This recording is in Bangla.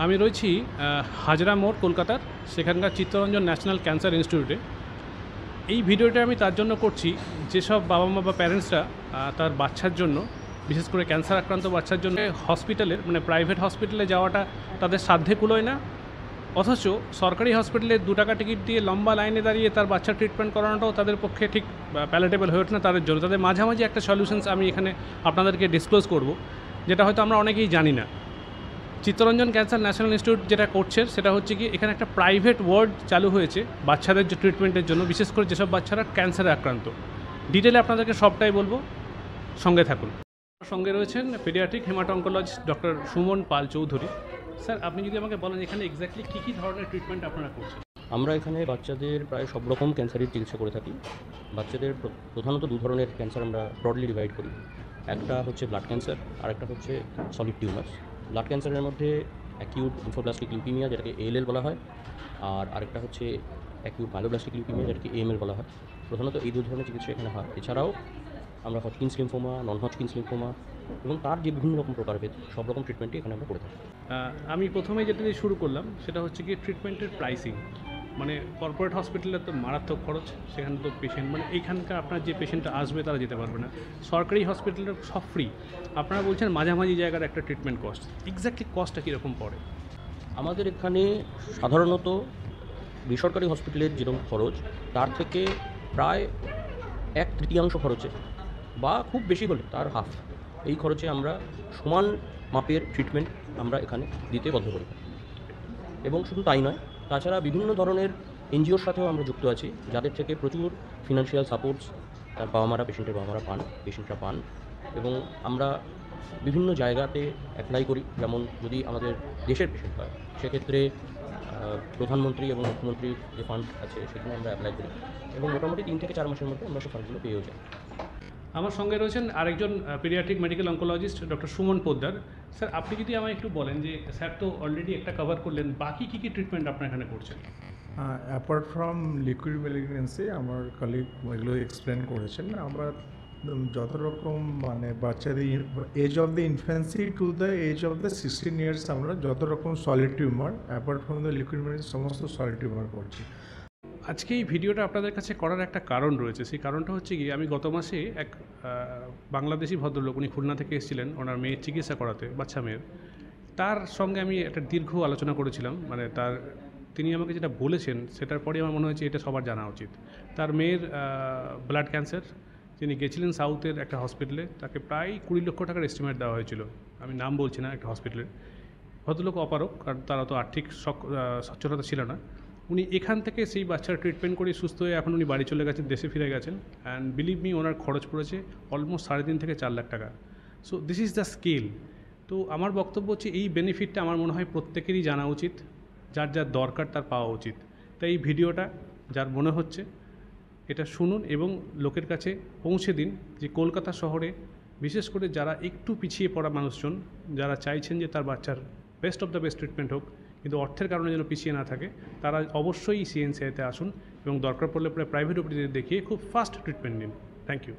আমি রয়েছি হাজরা মোড় কলকাতার, সেখানকার চিত্তরঞ্জন ন্যাশনাল ক্যান্সার ইনস্টিটিউটে। এই ভিডিওটা আমি তার জন্য করছি, যেসব বাবা মা বা প্যারেন্টসরা তার বাচ্চার জন্য, বিশেষ করে ক্যান্সার আক্রান্ত বাচ্চার জন্য হসপিটালের প্রাইভেট হসপিটালে যাওয়াটা তাদের সাধ্যে কুলোয় না, অথচ সরকারি হসপিটালে 2 টাকা টিকিট দিয়ে লম্বা লাইনে দাঁড়িয়ে তার বাচ্চার ট্রিটমেন্ট করানোটাও তাদের পক্ষে ঠিক প্যালেটেবল হয়ে ওঠে না তাদের জন্য। তাদের মাঝামাঝি একটা সলিউশনস আমি এখানে আপনাদেরকে ডিসক্লোজ করব, যেটা হয়তো আমরা অনেকেই জানি না। চিত্তরঞ্জন ক্যান্সার ন্যাশনাল ইনস্টিটিউট যেটা করছে সেটা হচ্ছে কি, এখানে একটা প্রাইভেট ওয়ার্ড চালু হয়েছে বাচ্চাদের যে ট্রিটমেন্টের জন্য, বিশেষ করে যেসব বাচ্চারা ক্যান্সারে আক্রান্ত। ডিটেলে আপনাদেরকে সবটাই বলবো, সঙ্গে থাকুন। সঙ্গে রয়েছেন পেডিয়াট্রিক হেমাটো-অঙ্কোলজিস্ট ডক্টর সুমন পাল চৌধুরী। স্যার, আপনি যদি আমাকে বলেন এখানে এক্স্যাক্টলি কী কী ধরনের ট্রিটমেন্ট আপনারা করছেন? আমরা এখানে বাচ্চাদের প্রায় সব রকম ক্যান্সারের চিকিৎসা করে থাকি। বাচ্চাদের প্রধানত 2 ধরনের ক্যান্সার আমরা ব্রডলি ডিভাইড করি। একটা হচ্ছে ব্লাড ক্যান্সার, আর একটা হচ্ছে সলিড টিউমার্স। ব্লাড ক্যান্সারের মধ্যে অ্যাকিউট লিম্ফোব্লাস্টিক লিউকিমিয়া, যেটাকে ALL বলা হয়, আর আরেকটা হচ্ছে অ্যাকিউট মাইলোব্লাস্টিক লিউকিমিয়া, যেটাকে AML বলা হয়। প্রধানত এই 2 ধরনের চিকিৎসা এখানে হয়। এছাড়াও আমরা Hodgkin's lymphoma, non Hodgkin's lymphoma এবং তার যে বিভিন্ন রকম প্রকারভেদ, সব রকম ট্রিটমেন্টই এখানে আমরা করে থাকি। আমি প্রথমে যেটা দিয়ে শুরু করলাম সেটা হচ্ছে কি ট্রিটমেন্টের প্রাইসিং। কর্পোরেট হসপিটালে তো মারাত্মক খরচ, সেখানে তো পেশেন্ট এইখানকার আপনার যে পেশেন্টটা আসবে তারা যেতে পারবে না। সরকারি হসপিটালের সব ফ্রি, আপনারা বলছেন মাঝামাঝি জায়গার একটা ট্রিটমেন্ট কস্ট। এক্স্যাক্টলি কস্টটা কীরকম পড়ে? আমাদের এখানে সাধারণত বেসরকারি হসপিটালের যেরকম খরচ, তার থেকে প্রায় 1/3 খরচে, বা খুব বেশি হলে তার হাফ, এই খরচে আমরা সমান মাপের ট্রিটমেন্ট আমরা এখানে দিতে বদ্ধপরিকর। এবং শুধু তাই নয়, তাছাড়া বিভিন্ন ধরনের NGOর সাথেও আমরা যুক্ত আছি, যাদের থেকে প্রচুর ফিনান্সিয়াল সাপোর্টস তার পেশেন্টের বাবা মারা পান, পেশেন্টরা পান। এবং আমরা বিভিন্ন জায়গাতে অ্যাপ্লাই করি, যেমন যদি আমাদের দেশের পেশেন্ট হয় সেক্ষেত্রে প্রধানমন্ত্রী এবং মুখ্যমন্ত্রীর যে ফান্ড আছে সেখানে আমরা অ্যাপ্লাই করি, এবং মোটামুটি 3 থেকে 4 মাসের মধ্যে আমরা সে ফান্ডগুলো পেয়েও যাই। আমার সঙ্গে রয়েছেন আরেকজন paediatric medical oncologist doctor Suman Poddar. Sir, আপনি যদি আমায় একটু বলেন যে স্যার তো অলরেডি একটা কভার করলেন, বাকি কী কী ট্রিটমেন্ট আপনার এখানে করছেন? অ্যাপার্ট ফ্রম লিকুইড ম্যালিগন্যান্সি, আমার কলিগ এগুলো এক্সপ্লেন করেছেন। আমরা যত রকম বাচ্চাদের age of the infancy to the age of the 16 years আমরা যত রকম solid tumour, apart from the liquid malignancy, সমস্ত সলিড টিউমার করছি। আজকে এই ভিডিওটা আপনাদের কাছে করার একটা কারণ রয়েছে। সেই কারণটা হচ্ছে কি, আমি গত মাসে এক বাংলাদেশি ভদ্রলোক, উনি খুলনা থেকে এসেছিলেন ওনার মেয়ের চিকিৎসা করাতে, বাচ্চা মেয়ের। তার সঙ্গে আমি একটা দীর্ঘ আলোচনা করেছিলাম। তিনি আমাকে যেটা বলেছেন সেটার পরে আমার মনে হয়েছে এটা সবার জানা উচিত। তার মেয়ের ব্লাড ক্যান্সার, তিনি গেছিলেন সাউথের একটা হসপিটালে, তাকে প্রায় 20 লক্ষ টাকার এস্টিমেট দেওয়া হয়েছিল। আমি নাম বলছি না একটা হসপিটালের। ভদ্রলোক অপারক, কারণ তারা তো আর্থিক সচ্ছলতা ছিল না। উনি এখান থেকে সেই বাচ্চার ট্রিটমেন্ট করে সুস্থ হয়ে এখন উনি বাড়ি চলে গেছেন, দেশে ফিরে গেছেন। অ্যান্ড বিলিভ মি, ওনার খরচ পড়েছে অলমোস্ট 3.5 থেকে 4 লাখ টাকা। So this is the scale. তো আমার বক্তব্য হচ্ছে এই বেনিফিটটা আমার মনে হয় প্রত্যেকেরই জানা উচিত, যার যার দরকার তার পাওয়া উচিত। তাই এই ভিডিওটা যার মনে হচ্ছে এটা শুনুন এবং লোকের কাছে পৌঁছে দিন, যে কলকাতা শহরে বিশেষ করে যারা একটু পিছিয়ে পড়া মানুষজন, যারা চাইছেন যে তার বাচ্চার best of the best treatment হোক, কিন্তু অর্থের কারণে যেন পিছিয়ে না থাকে, তারা অবশ্যই CNCIতে আসুন এবং দরকার পড়লে প্রাইভেট ওপিডিতে দেখিয়ে খুব ফাস্ট ট্রিটমেন্ট নিন। Thank you.